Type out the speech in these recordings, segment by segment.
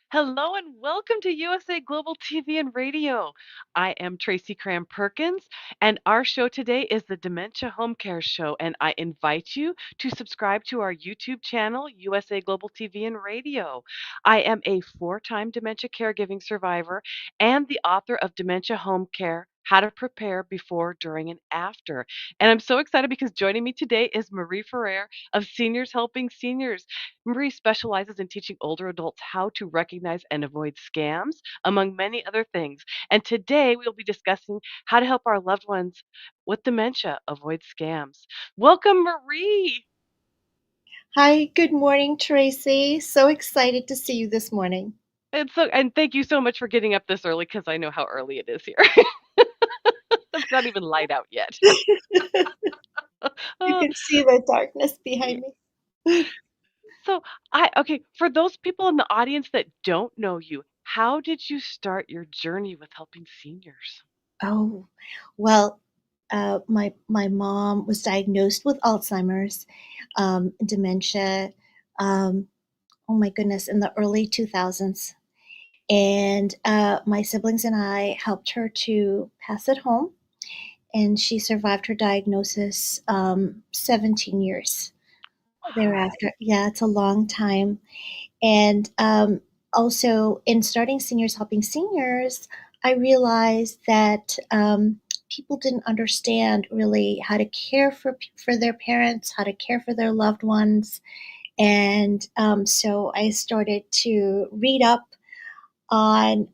Hello and welcome to USA Global TV and Radio. I am Tracy Cram Perkins, and our show today is the Dementia Home Care Show. And I invite you to subscribe to our YouTube channel, USA Global TV and Radio. I am a four-time dementia caregiving survivor and the author of Dementia Home Care: How to Prepare Before, During, and After. And I'm so excited because joining me today is Marie Ferrer of Seniors Helping Seniors. Marie specializes in teaching older adults how to recognize and avoid scams, among many other things. And today we'll be discussing how to help our loved ones with dementia avoid scams. Welcome, Marie. Hi, good morning, Tracy. So excited to see you this morning. And thank you so much for getting up this early because I know how early it is here. It's not even light out yet. You Uh, can see the darkness behind me. so I okay, for those people in the audience that don't know you, how did you start your journey with helping seniors? Oh, well, my mom was diagnosed with Alzheimer's, dementia. Um, oh my goodness, in the early 2000s, and my siblings and I helped her to pass it home, and she survived her diagnosis 17 years Wow. thereafter. Yeah, it's a long time. And also, in starting Seniors Helping Seniors, I realized that people didn't understand really how to care for their parents, how to care for their loved ones. And so I started to read up on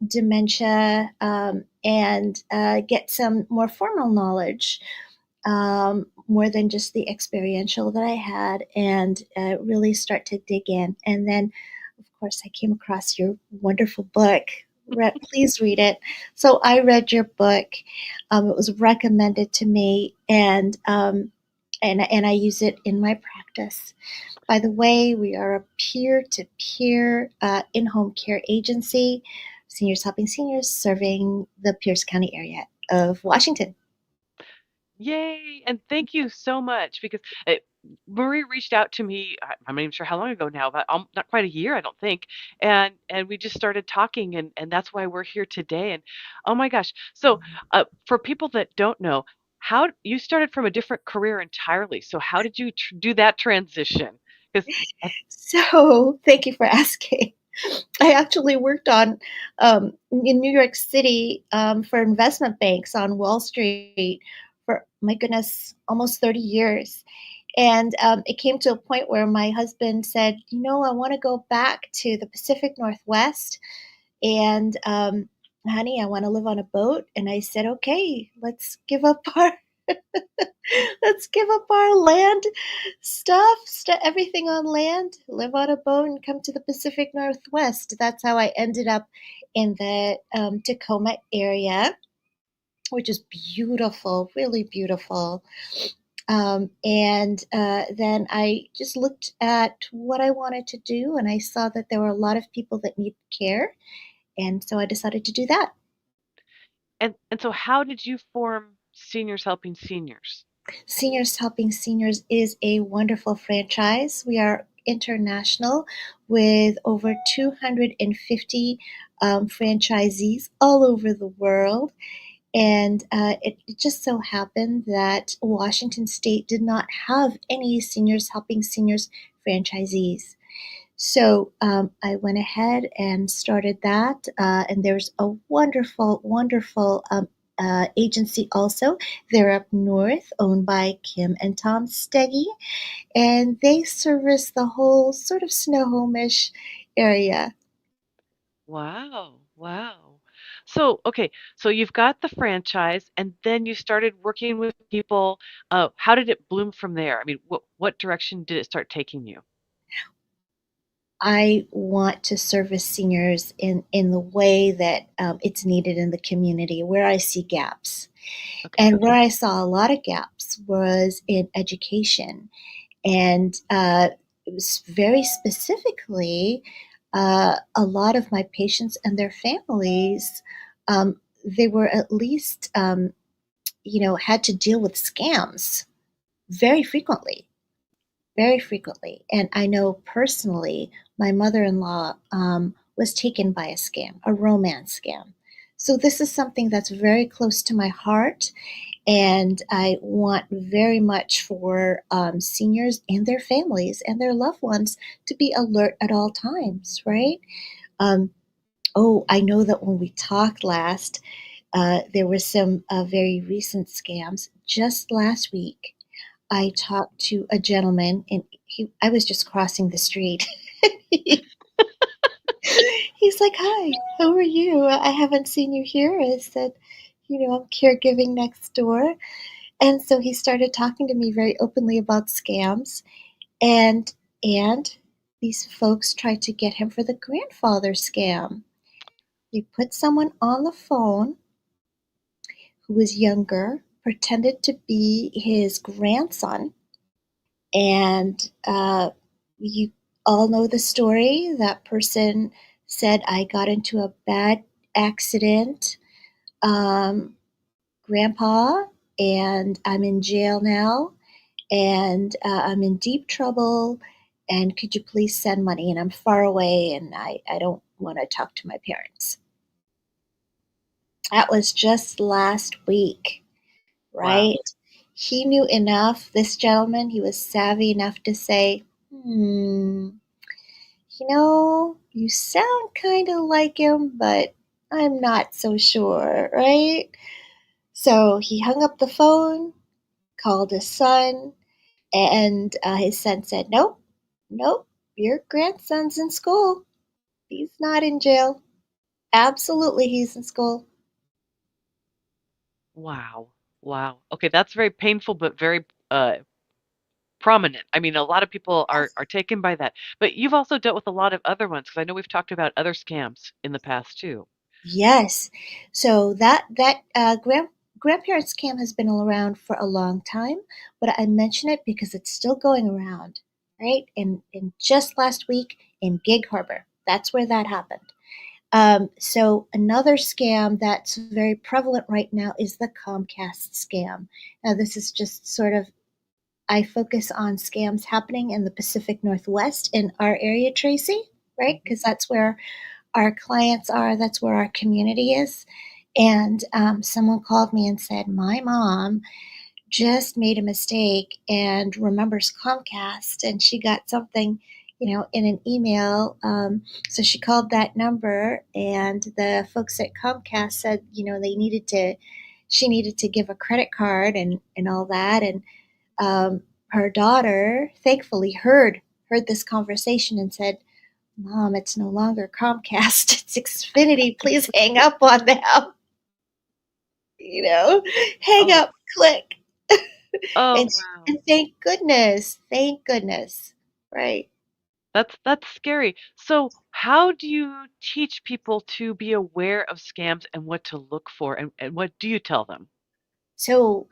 dementia and get some more formal knowledge, more than just the experiential that I had, and really start to dig in. And then, of course, I came across your wonderful book. Please read it. So I read your book. It was recommended to me, and I use it in my practice. By the way, we are a peer-to-peer in-home care agency, Seniors Helping Seniors, serving the Pierce County area of Washington. Yay! And thank you so much because Marie reached out to me. I'm not even sure how long ago now, but not quite a year, I don't think. And we just started talking, and that's why we're here today. And oh my gosh! So for people that don't know, how you started from a different career entirely. So how did you do that transition? Because So, thank you for asking. I actually worked on in New York City for investment banks on Wall Street for, my goodness, almost 30 years. And it came to a point where my husband said, I want to go back to the Pacific Northwest. And honey, I want to live on a boat. And I said, okay, let's give up our land stuff, everything on land, live on a boat, and come to the Pacific Northwest. That's how I ended up in the Tacoma area, which is beautiful, really beautiful. And then I just looked at what I wanted to do, and I saw that there were a lot of people that need care, and so I decided to do that. and so how did you form Seniors Helping Seniors? Seniors Helping Seniors is a wonderful franchise. We are international with over 250 franchisees all over the world. And it just so happened that Washington State did not have any Seniors Helping Seniors franchisees. So I went ahead and started that, and there's a wonderful, wonderful agency also. They're up north, owned by Kim and Tom Steggy, and they service the whole sort of Snohomish area. Wow, wow. So, okay, so you've got the franchise and then you started working with people. How did it bloom from there? I mean, what direction did it start taking you? I want to service seniors in the way that it's needed in the community where I see gaps. Okay. And where I saw a lot of gaps was in education. And it was very specifically a lot of my patients and their families, they were at least, had to deal with scams very frequently, very frequently. And I know personally, my mother in law was taken by a scam, a romance scam. So this is something that's very close to my heart, and I want very much for seniors and their families and their loved ones to be alert at all times, right? Um, oh, I know that when we talked last, there were some very recent scams. Just last week, I talked to a gentleman, and I was just crossing the street. He's like, "Hi, how are you? I haven't seen you here." I said, I'm caregiving next door. And so he started talking to me very openly about scams, and and these folks tried to get him for the grandfather scam. They put someone on the phone who was younger, pretended to be his grandson, and you all know the story. That person said, "I got into a bad accident, um, Grandpa, and I'm in jail now, and I'm in deep trouble, and could you please send money? And I'm far away, and I don't want to talk to my parents." That was just last week, Wow. right? He knew enough, this gentleman, he was savvy enough to say, you sound kind of like him, but I'm not so sure, right? So he hung up the phone, called his son, and his son said, "Nope, nope, your grandson's in school. He's not in jail. Absolutely, he's in school." Wow. Wow. Okay, that's very painful, but very prominent. I mean, a lot of people are taken by that. But you've also dealt with a lot of other ones because I know we've talked about other scams in the past too. Yes. So that grandparent scam has been around for a long time, but I mention it because it's still going around, right? And just last week in Gig Harbor, that's where that happened. So another scam that's very prevalent right now is the Comcast scam. Now, this is just sort of, I focus on scams happening in the Pacific Northwest in our area, Tracy, right? Mhm. Because that's where our clients are, that's where our community is. And someone called me and said, "My mom just made a mistake and remembers Comcast, and she got something, in an email." So she called that number, and the folks at Comcast said, she needed to give a credit card and all that. And her daughter thankfully heard this conversation and said, "Mom, it's no longer Comcast, it's Xfinity. Please hang up on them." You know, hang Oh, up, click. oh and, wow. and thank goodness, right? That's scary. So, how do you teach people to be aware of scams and what to look for and what do you tell them? So,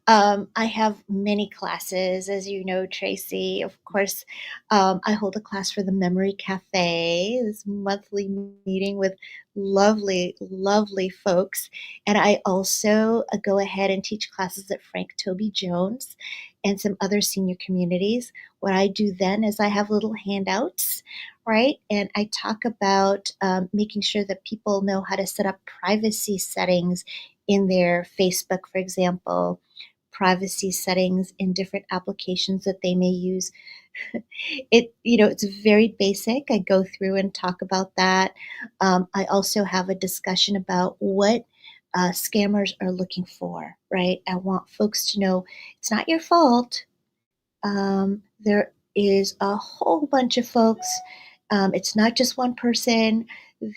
I have many classes, as you know, Tracy. Of course, I hold a class for the Memory Cafe, this monthly meeting with lovely, lovely folks. And I also go ahead and teach classes at Frank Toby Jones and some other senior communities. What I do then is I have little handouts, right? And I talk about making sure that people know how to set up privacy settings in their Facebook, for example, privacy settings in different applications that they may use. It's very basic. I go through and talk about that. I also have a discussion about what scammers are looking for, right? I want folks to know it's not your fault. There is a whole bunch of folks. It's not just one person.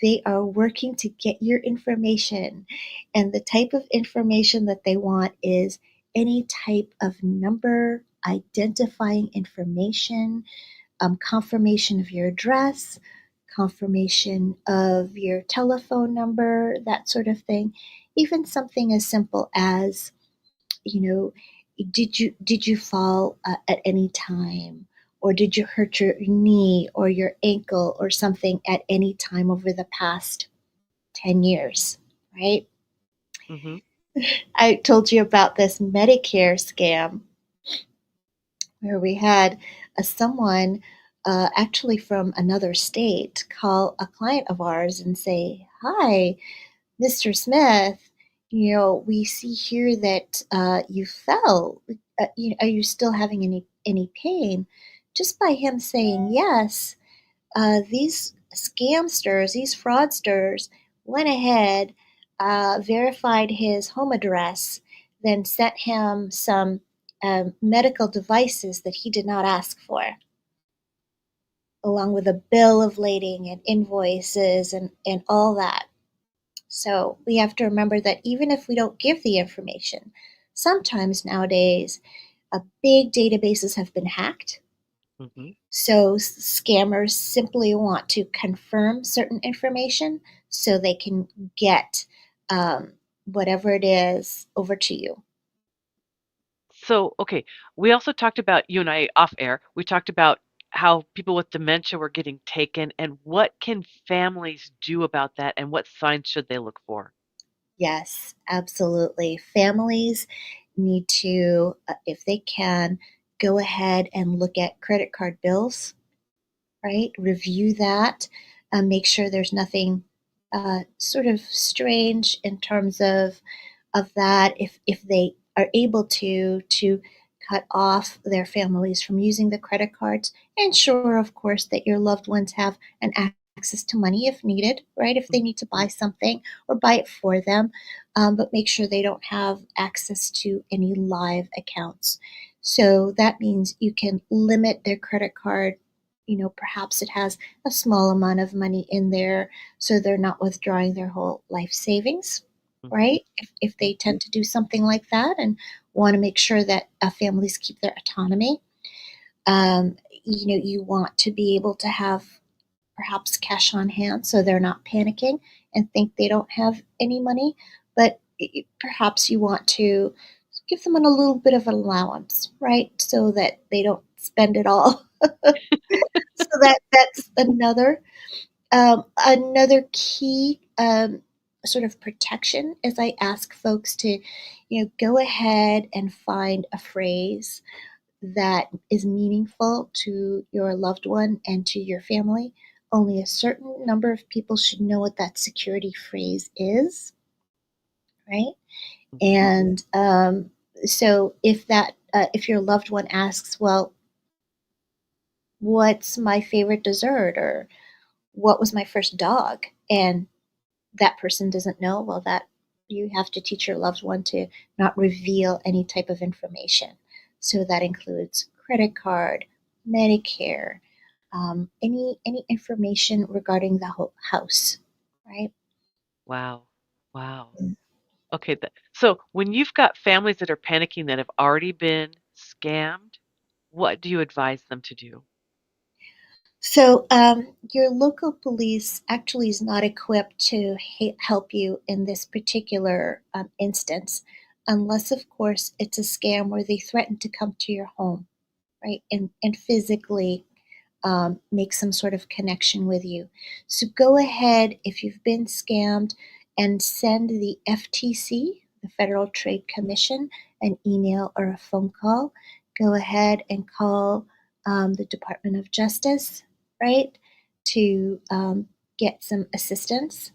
They are working to get your information. And the type of information that they want is any type of number, identifying information, confirmation of your address, confirmation of your telephone number, that sort of thing. Even something as simple as, you know, did you fall at any time, or did you hurt your knee or your ankle or something at any time over the past 10 years, right? Mhm. I told you about this Medicare scam where we had someone actually from another state, call a client of ours and say, "Hi, Mr. Smith, we see here that you fell. Are you still having any pain?" Just by him saying yes, these scamsters, these fraudsters, went ahead, verified his home address, then sent him some medical devices that he did not ask for, along with a bill of lading and invoices and all that. So we have to remember that even if we don't give the information, sometimes nowadays big databases have been hacked. Mhm. So scammers simply want to confirm certain information so they can get whatever it is over to you. So, okay, we also talked about you and I off air. We talked about how people with dementia were getting taken and what can families do about that and what signs should they look for? Yes, absolutely. Families need to, if they can, go ahead and look at credit card bills, right? Review that, make sure there's nothing sort of strange in terms of that. If they are able to cut off their families from using the credit cards, ensure, of course, that your loved ones have an access to money if needed, right? If they Mhm. need to buy something or buy it for them, but make sure they don't have access to any live accounts. So that means you can limit their credit card. Perhaps it has a small amount of money in there so they're not withdrawing their whole life savings, Mhm. right? If they tend to do something like that and want to make sure that families keep their autonomy, you want to be able to have perhaps cash on hand so they're not panicking and think they don't have any money. But perhaps you want to give them a little bit of an allowance, right? So that they don't spend it all. So that's another key sort of protection is I ask folks to, go ahead and find a phrase that is meaningful to your loved one and to your family. Only a certain number of people should know what that security phrase is, right? Mhm. And so if your loved one asks, well, what's my favorite dessert, or what was my first dog, and that person doesn't know, well, that you have to teach your loved one to not reveal any type of information. So that includes credit card, Medicare, any information regarding the whole house, right? Wow. Wow. Okay, so when you've got families that are panicking that have already been scammed, what do you advise them to do? So your local police actually is not equipped to help you in this particular instance, unless, of course, it's a scam where they threaten to come to your home, right, and physically make some sort of connection with you. So go ahead, if you've been scammed, and send the FTC, the Federal Trade Commission, an email or a phone call. Go ahead and call the Department of Justice, right, to get some assistance,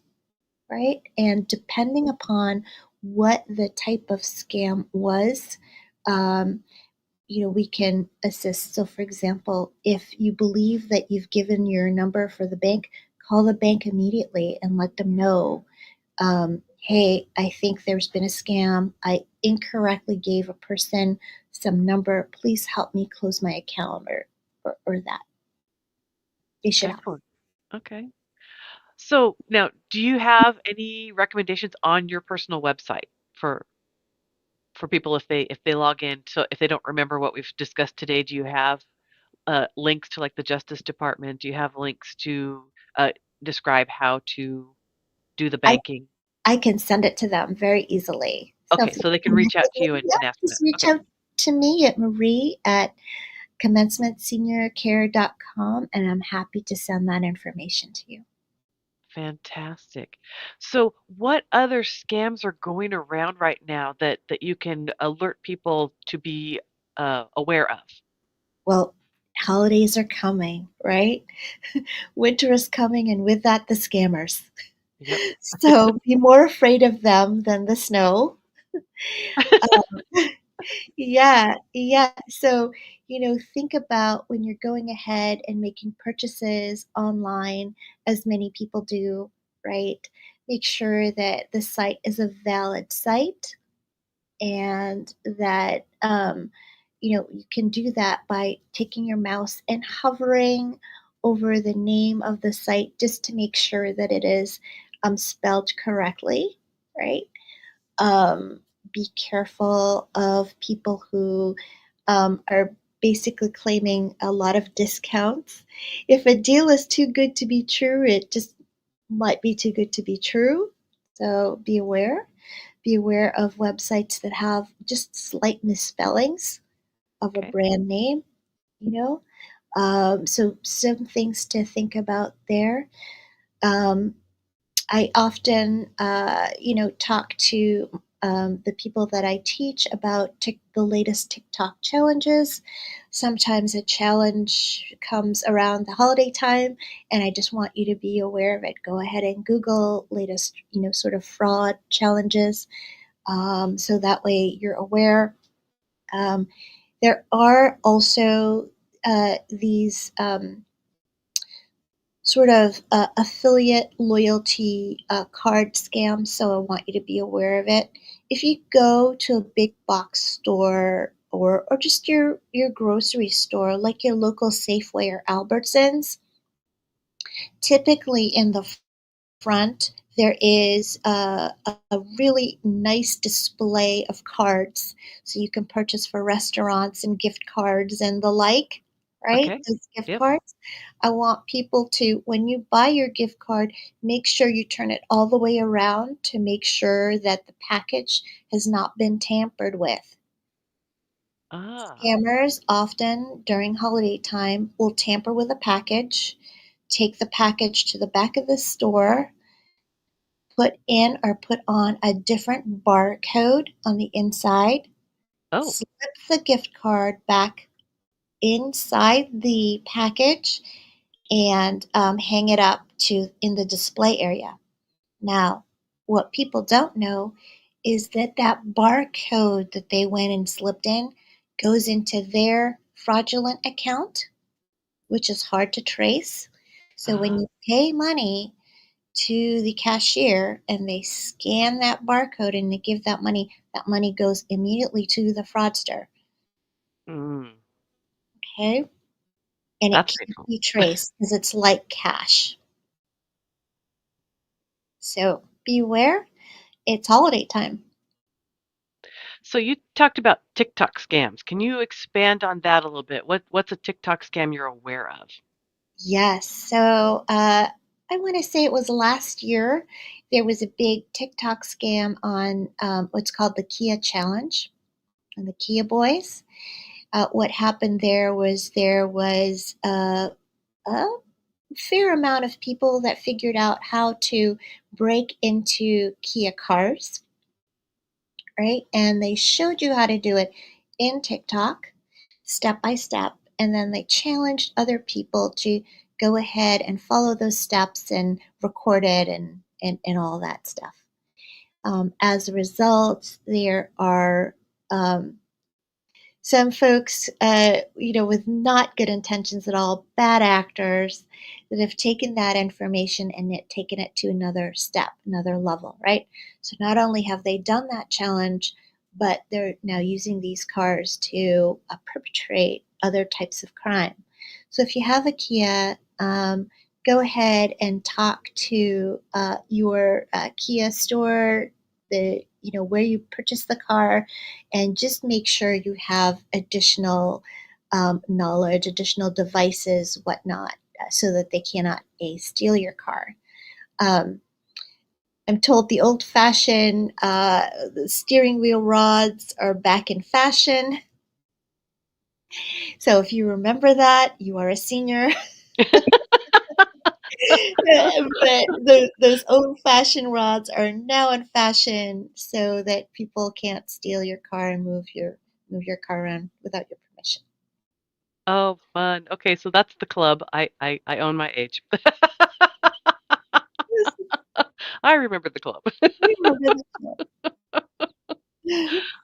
right? And depending upon what the type of scam was, um, we can assist. So, for example, if you believe that you've given your number for the bank, call the bank immediately and let them know, hey, I think there's been a scam. I incorrectly gave a person some number. Please help me close my account, or that. They should help. Excellent. Okay. So now, do you have any recommendations on your personal website for people if they log in? So if they don't remember what we've discussed today, do you have links to like the Justice Department? Do you have links to describe how to do the I, banking? I can send it to them very easily. So Okay, if so they can you reach out to you yeah, and ask for that. just reach Okay, out to me at Marie at commencementseniorcare.com, and I'm happy to send that information to you. fantastic. So what other scams are going around right now that you can alert people to be aware of? Well, Holidays are coming, right? Winter is coming, and with that, the scammers. Yep. So be more afraid of them than the snow. Yeah, yeah. So, think about when you're going ahead and making purchases online, as many people do, right? Make sure that the site is a valid site and that, you can do that by taking your mouse and hovering over the name of the site just to make sure that it is spelled correctly, right? Um, be careful of people who are basically claiming a lot of discounts. If a deal is too good to be true, it just might be too good to be true. So be aware. Be aware of websites that have just slight misspellings of a Okay. brand name, you know. So some things to think about there. Um, I often, talk to the people that I teach about the latest TikTok challenges. Sometimes a challenge comes around the holiday time, and I just want you to be aware of it. Go ahead and Google latest, sort of fraud challenges, so that way you're aware. Um, there are also these. Sort of affiliate loyalty card scam, so I want you to be aware of it. If you go to a big box store or just your grocery store, like your local Safeway or Albertsons, typically in the front there is a really nice display of cards so you can purchase for restaurants and gift cards and the like, right? Okay. Those gift Yep. cards. I want people to, when you buy your gift card, make sure you turn it all the way around to make sure that the package has not been tampered with. Ah. Scammers often during holiday time will tamper with a package, take the package to the back of the store, put in or put on a different barcode on the inside, Oh. slip the gift card back inside the package, and hang it up to in the display area. Now, what people don't know is that that barcode that they went and slipped in goes into their fraudulent account, which is hard to trace. So when Ah. you pay money to the cashier and they scan that barcode and they give that money goes immediately to the fraudster. Mm. Okay. And it That's can't painful. be traced because it's like cash. So beware, it's holiday time. So you talked about TikTok scams. Can you expand on that a little bit? What's a TikTok scam you're aware of? Yes. So I want to say it was last year. There was a big TikTok scam on what's called the Kia Challenge and the Kia Boys. What happened there was a fair amount of people that figured out how to break into Kia cars, right? And they showed you how to do it in TikTok, step by step. And then they challenged other people to go ahead and follow those steps and record it and all that stuff. As a result, there are some folks, with not good intentions at all, bad actors that have taken that information and taken it to another step, another level, right? So not only have they done that challenge, but they're now using these cars to perpetrate other types of crime. So if you have a Kia, go ahead and talk to your Kia store, where you purchased the car, and just make sure you have additional knowledge, additional devices, whatnot, so that they cannot steal your car. Um, I'm told the old-fashioned steering wheel rods are back in fashion. So if you remember that, you are a senior. But those old-fashioned rods are now in fashion, so that people can't steal your car and move your car around without your permission. Oh, fun. Okay, so that's the club. I own my age. I remember the club. You remember the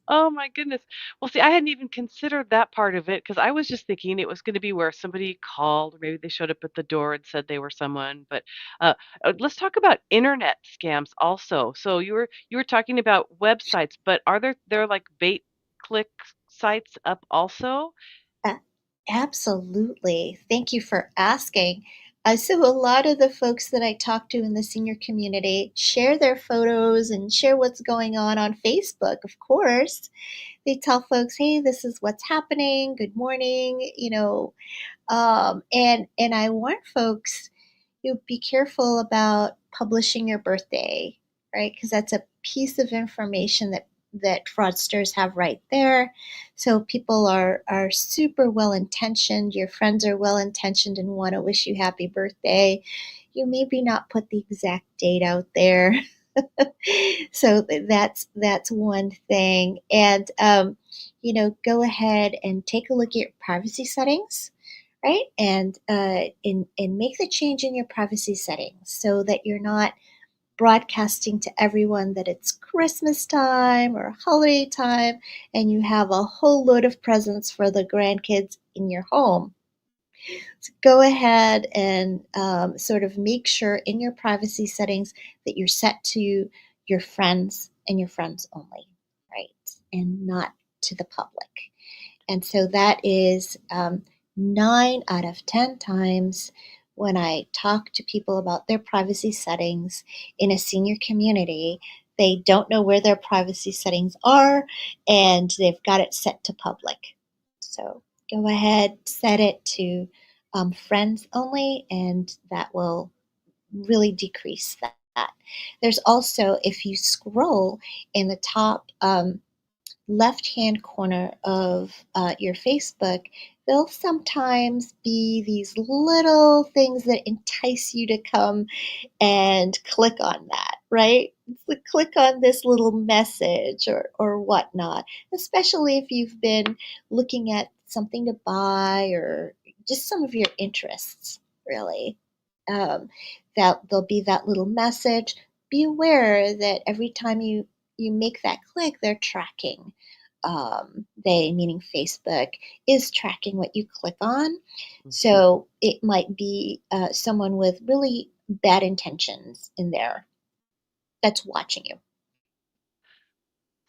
Oh my goodness. Well, see, I hadn't even considered that part of it because I was just thinking it was going to be where somebody called or maybe they showed up at the door and said they were someone. But uh, let's talk about internet scams also. So you were talking about websites, but are there like bait click sites up also? A Absolutely. Thank you for asking. So a lot of the folks that I talk to in the senior community share their photos and share what's going on Facebook, of course. They tell folks, "Hey, this is what's happening. Good morning," and I warn folks, you be careful about publishing your birthday, right? Because that's a piece of information that fraudsters have right there. So people are super well intentioned. Your friends are well intentioned and want to wish you happy birthday. You maybe not put the exact date out there. So that's one thing. And go ahead and take a look at your privacy settings, right? And make the change in your privacy settings so that you're not broadcasting to everyone that it's Christmas time or holiday time and you have a whole load of presents for the grandkids in your home. So go ahead and sort of make sure in your privacy settings that you're set to your friends and your friends only, right? And not to the public. And so that is 9 out of 10 times when I talk to people about their privacy settings in a senior community, they don't know where their privacy settings are and they've got it set to public. So go ahead, set it to friends only, and that will really decrease that. There's also, if you scroll in the top left-hand corner of your Facebook, there'll sometimes be these little things that entice you to come and click on that, right? So click on this little message or whatnot, especially if you've been looking at something to buy or just some of your interests, really. Um, that there'll be that little message. Be aware that every time you make that click, they're tracking. They, meaning Facebook, is tracking what you click on. Mhm. So it might be someone with really bad intentions in there that's watching you.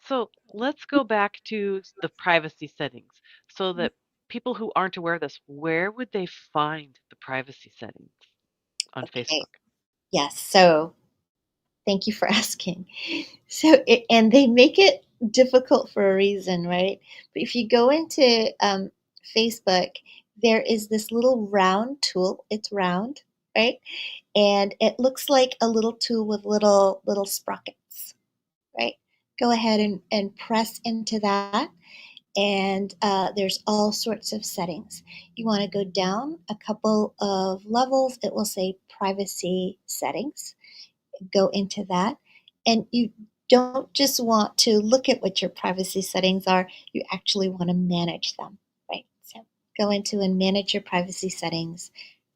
So let's go back to the privacy settings so that people who aren't aware of this, where would they find the privacy settings on Okay. Facebook? Yes. So thank you for asking. And they make it difficult for a reason, right? But if you go into Facebook, there is this little round tool. It's round, right? And it looks like a little tool with little sprockets, right? Go ahead and press into that. And there's all sorts of settings. You want to go down a couple of levels. It will say privacy settings. Go into that. And you don't just want to look at what your privacy settings are, you actually want to manage them, right? So go into and manage your privacy settings,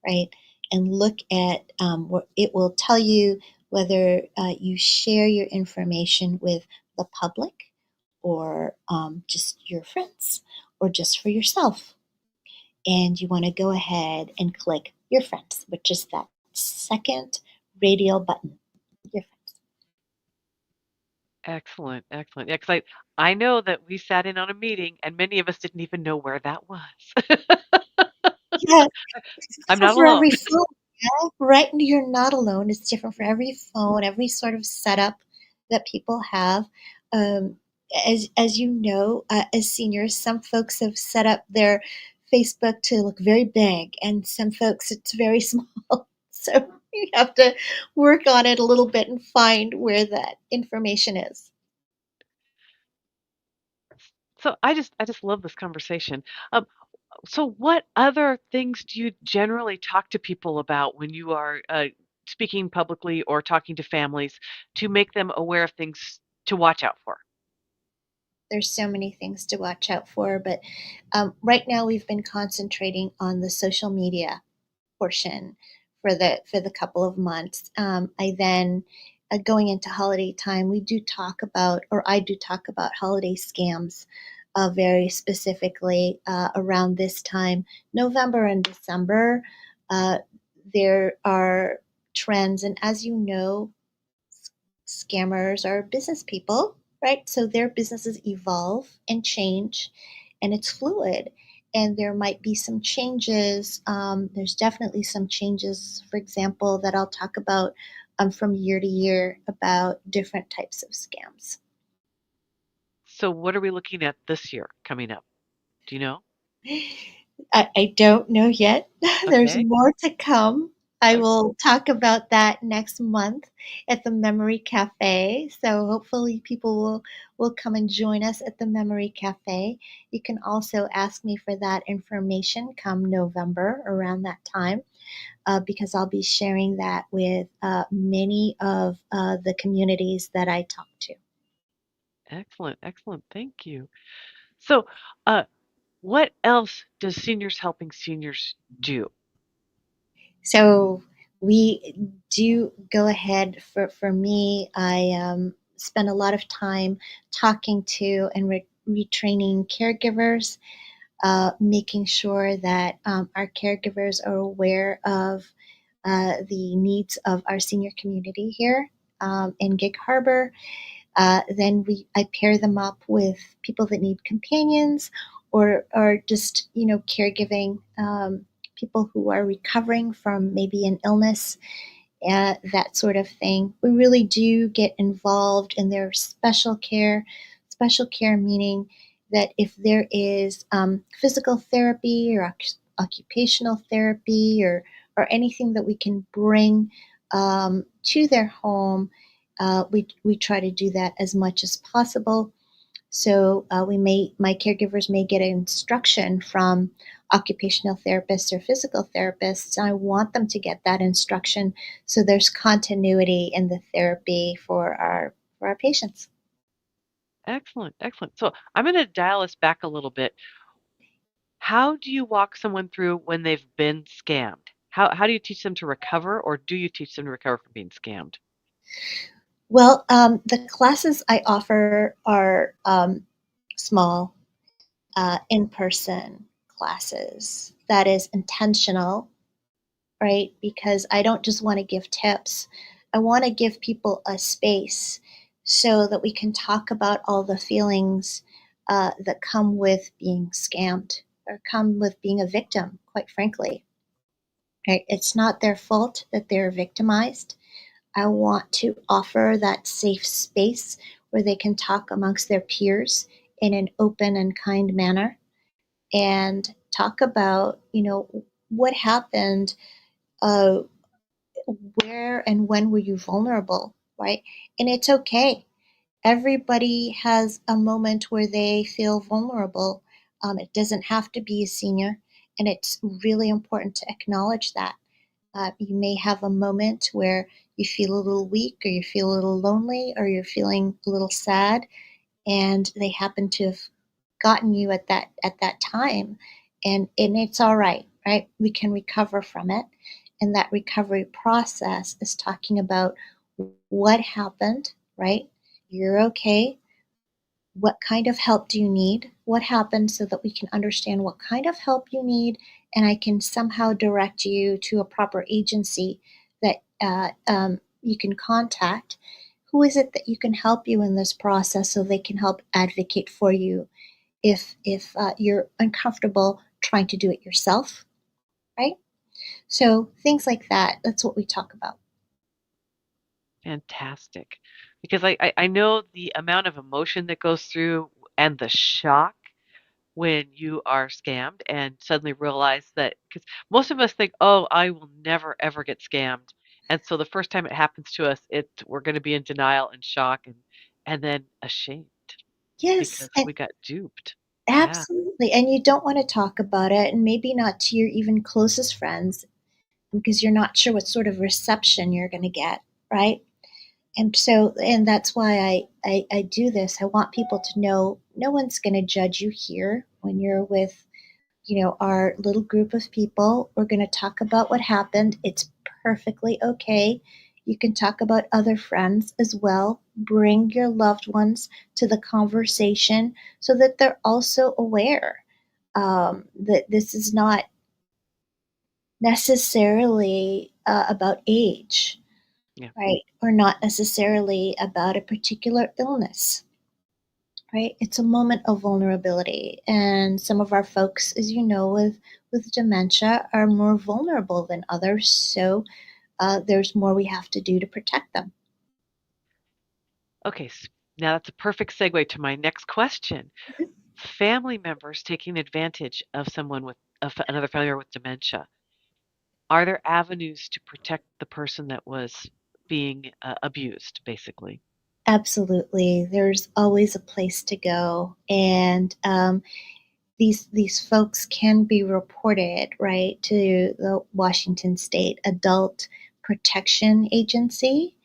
right? And look at what it will tell you whether you share your information with the public or just your friends or just for yourself. And you want to go ahead and click your friends, which is that second radial button. Your friends. Excellent, excellent. Yeah, because I know that we sat in on a meeting and many of us didn't even know where that was. Yeah, it's I'm different not for alone. every phone. Yeah, right. You're not alone. It's different for every phone, every sort of setup that people have. Um, as you know, as seniors, some folks have set up their Facebook to look very big, and some folks it's very small. So you have to work on it a little bit and find where that information is. So I just love this conversation. Um, so what other things do you generally talk to people about when you are speaking publicly or talking to families to make them aware of things to watch out for? there's so many things to watch out for. But right now, we've been concentrating on the social media portion for the couple of months. I then going into holiday time, we do talk about, or I do talk about holiday scams. Very specifically around this time, November and December, uh, there are trends, and as you know, scammers are business people, right? So their businesses evolve and change, and it's fluid. And there might be some changes. There's definitely some changes, for example, that I'll talk about from year to year about different types of scams. So what are we looking at this year coming up? Do you know? I don't know yet. There's Okay. more to come. I Okay. will talk about that next month at the Memory Cafe. So hopefully people will come and join us at the Memory Cafe. You can also ask me for that information come November around that time, because I'll be sharing that with many of the communities that I talk to. Excellent. Excellent. Thank you. So, uh, what else does Seniors Helping Seniors do? So we do go ahead for me. I spend a lot of time talking to and retraining caregivers, making sure that our caregivers are aware of the needs of our senior community here in Gig Harbor. Then I pair them up with people that need companions, or just caregiving, people who are recovering from maybe an illness, that sort of thing. We really do get involved in their special care meaning that if there is physical therapy or occupational therapy, or anything that we can bring to their home, we try to do that as much as possible. So my caregivers may get instruction from occupational therapists or physical therapists. I want them to get that instruction so there's continuity in the therapy for our patients. Excellent. Excellent. So, I'm going to dial us back a little bit. How do you walk someone through when they've been scammed? How do you teach them to recover, or do you teach them to recover from being scammed? Well, the classes I offer are small, in person classes. That is intentional, right? Because I don't just want to give tips. I want to give people a space so that we can talk about all the feelings that come with being scammed or come with being a victim, quite frankly. Right? It's not their fault that they're victimized. I want to offer that safe space where they can talk amongst their peers in an open and kind manner and talk about, what happened, uh, where and when were you vulnerable, right? And it's okay. Everybody has a moment where they feel vulnerable. It doesn't have to be a senior, and it's really important to acknowledge that. You may have a moment where you feel a little weak, or you feel a little lonely, or you're feeling a little sad, and they happen to have gotten you at that time, and it's all right, right? We can recover from it, and that recovery process is talking about what happened, right? You're okay. What kind of help do you need? What happened, so that we can understand what kind of help you need, and I can somehow direct you to a proper agency that you can contact. Who is it that you can help you in this process so they can help advocate for you if you're uncomfortable trying to do it yourself, right? So things like that. That's what we talk about. Fantastic. Because I know the amount of emotion that goes through and the shock when you are scammed and suddenly realize that, because most of us think, oh, I will never ever get scammed. And so the first time it happens to us, we're going to be in denial and shock and then ashamed Yes, because and we got duped. Yeah. absolutely. And you don't want to talk about it, and maybe not to your even closest friends, because you're not sure what sort of reception you're going to get, right? And that's why I do this. I want people to know no one's going to judge you here when you're with, our little group of people. We're going to talk about what happened. It's perfectly okay. You can talk about other friends as well. Bring your loved ones to the conversation so that they're also aware that this is not necessarily about age, Yeah. right? Or not necessarily about a particular illness, right? It's a moment of vulnerability. And some of our folks, as you know, with dementia are more vulnerable than others. So there's more we have to do to protect them. Okay. Now that's a perfect segue to my next question. Family members taking advantage of someone with another family member with dementia. Are there avenues to protect the person that was being abused, basically? Absolutely. There's always a place to go. And these folks can be reported, right, to the Washington State Adult Protection Agency.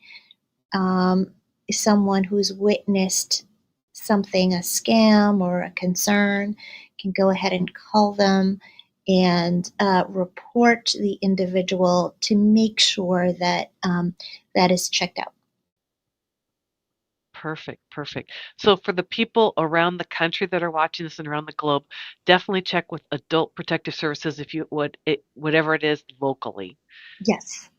um, Someone who's witnessed something, a scam or a concern, can go ahead and call them and report the individual to make sure that that is checked out. Perfect, perfect. So for the people around the country that are watching this and around the globe, definitely check with Adult Protective Services if you would it whatever it is locally. Yes,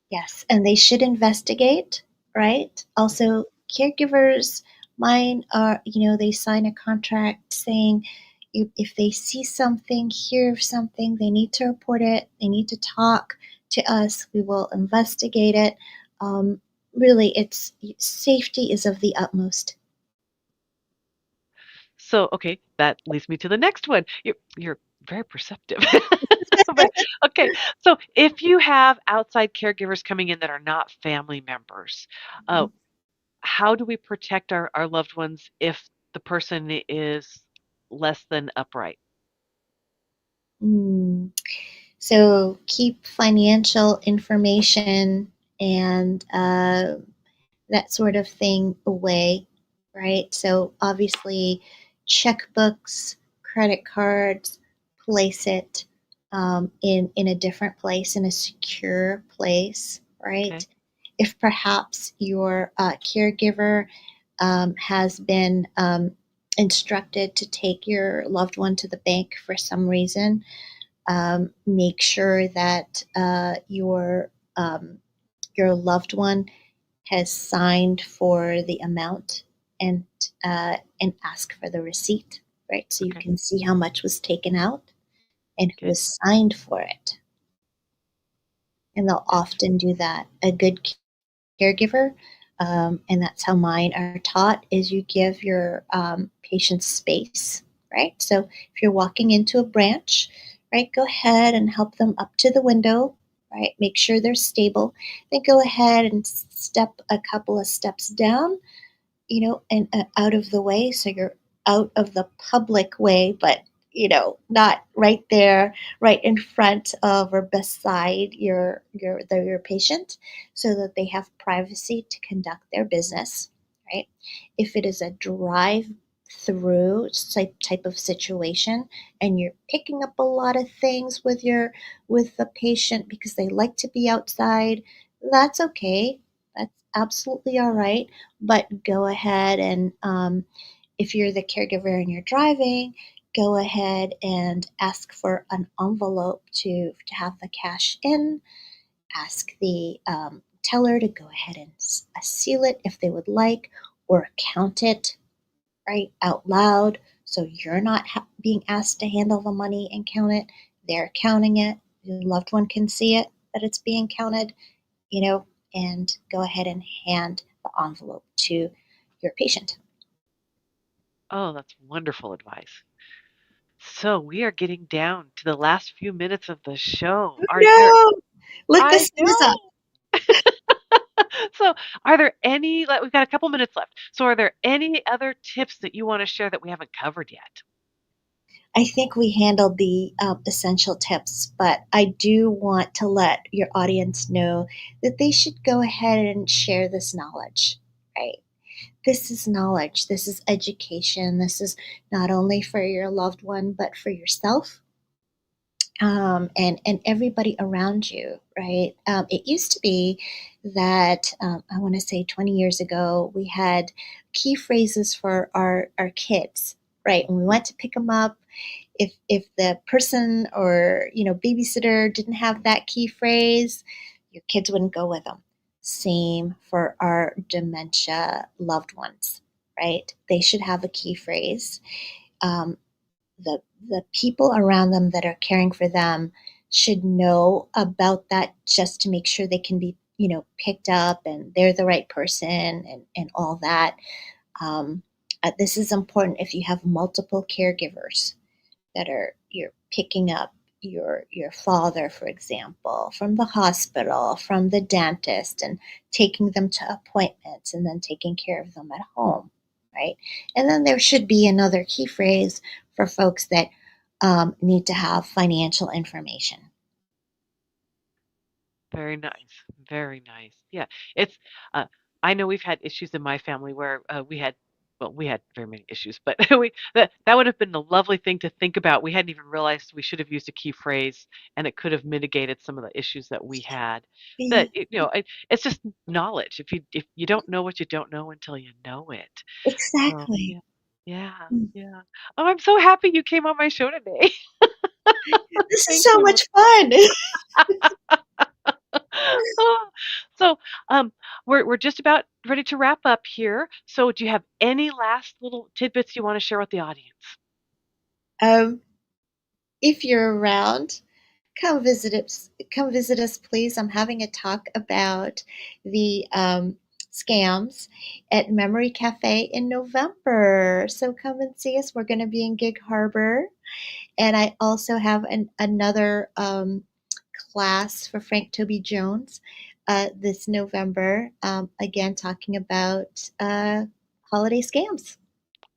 yes, and they should investigate, right? Mhm. Also, caregivers, mine are, they sign a contract saying if they see something, hear of something, they need to report it, they need to talk to us, we will investigate it. Um, Really, it's safety is of the utmost. So, okay, that leads me to the next one. You're very perceptive. But okay, so if you have outside caregivers coming in that are not family members, uh, how do we protect our loved ones if the person is less than upright? Mm. So keep financial information and that sort of thing away, right? So obviously, checkbooks, credit cards, place it in a different place, in a secure place, right? Okay, If perhaps your caregiver has been instructed to take your loved one to the bank for some reason, make sure that um, your loved one has signed for the amount and ask for the receipt, right? So you okay, can see how much was taken out and who good, was signed for it. And they'll gotcha. often do that. A good caregiver, and that's how mine are taught, is you give your patients space, right? So if you're walking into a branch, right, go ahead and help them up to the window, right? Make sure they're stable. Then go ahead and step a couple of steps down, and out of the way. So you're out of the public way, but not right there, right in front of or beside your patient, so that they have privacy to conduct their business. Right. If it is a drive through type of situation and you're picking up a lot of things with the patient because they like to be outside, that's okay. That's absolutely all right. But go ahead and if you're the caregiver and you're driving, go ahead and ask for an envelope to have the cash in. Ask the teller to go ahead and seal it if they would like, or count it right out loud. So you're not being asked to handle the money and count it. They're counting it. Your loved one can see it, that it's being counted, you know, and go ahead and hand the envelope to your patient. Oh, that's wonderful advice. So we are getting down to the last few minutes of the show. Are there No, look I us this up. know. So, are there any like, we've got a couple minutes left. So, are there any other tips that you wanna share that we haven't covered yet? I think we handled the essential tips, but I do want to let your audience know that they should go ahead and share this knowledge, right? This is knowledge, this is education, this is not only for your loved one, but for yourself, and everybody around you, right? It used to be that I want to say 20 years ago we had key phrases for our kids, right? When we went to pick them up, if the person or babysitter didn't have that key phrase, your kids wouldn't go with them. Same for our dementia loved ones, right? They should have a key phrase. Um, the people around them that are caring for them should know about that just to make sure they can be picked up and they're the right person and all that. um, this is important if you have multiple caregivers that are you're picking up your father, for example, from the hospital, from the dentist, and taking them to appointments and then taking care of them at home, right? And then there should be another key phrase for folks that need to have financial information. Very nice. Very nice. Yeah. It's uh I know we've had issues in my family where we had very many issues, but that would have been a lovely thing to think about. We hadn't even realized we should have used a key phrase and it could have mitigated some of the issues that we had. Yeah, It's just knowledge. If you don't know what you don't know until you know it. So, exactly. yeah. Yeah. Mm. Yeah. Oh, I'm so happy you came on my show today. This is Thank so you. much fun. Oh, so, um, we're just about ready to wrap up here. So, do you have any last little tidbits you want to share with the audience? um, if you're around, come visit us, please. I'm having a talk about the scams at Memory Cafe in November, so come and see us. We're going to be in Gig Harbor, and I also have another class for Frank Toby Jones this November, again talking about holiday scams.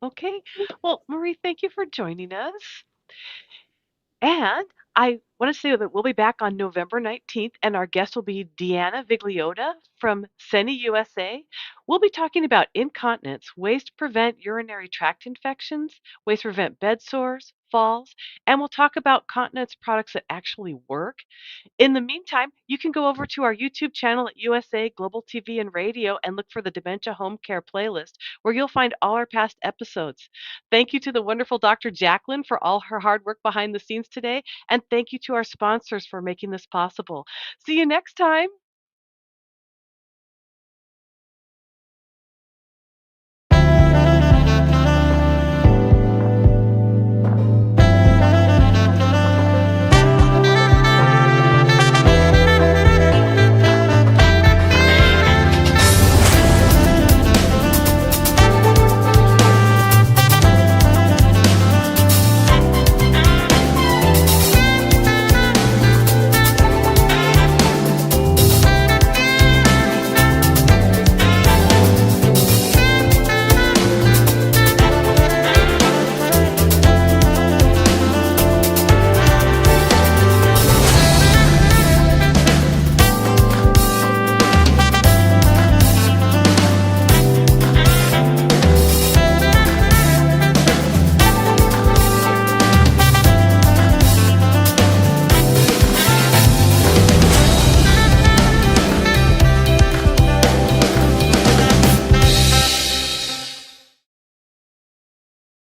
Okay. Well, Marie, thank you for joining us. And I want to say that we'll be back on November 19th, and our guest will be Deanna Vigliota from Seni USA. We'll be talking about incontinence, ways to prevent urinary tract infections, ways to prevent bed sores, falls, and we'll talk about continence products that actually work. In the meantime, you can go over to our YouTube channel at USA Global TV and Radio and look for the Dementia Home Care playlist, where you'll find all our past episodes. Thank you to the wonderful Dr. Jacqueline for all her hard work behind the scenes today, and thank you to our sponsors for making this possible. See you next time.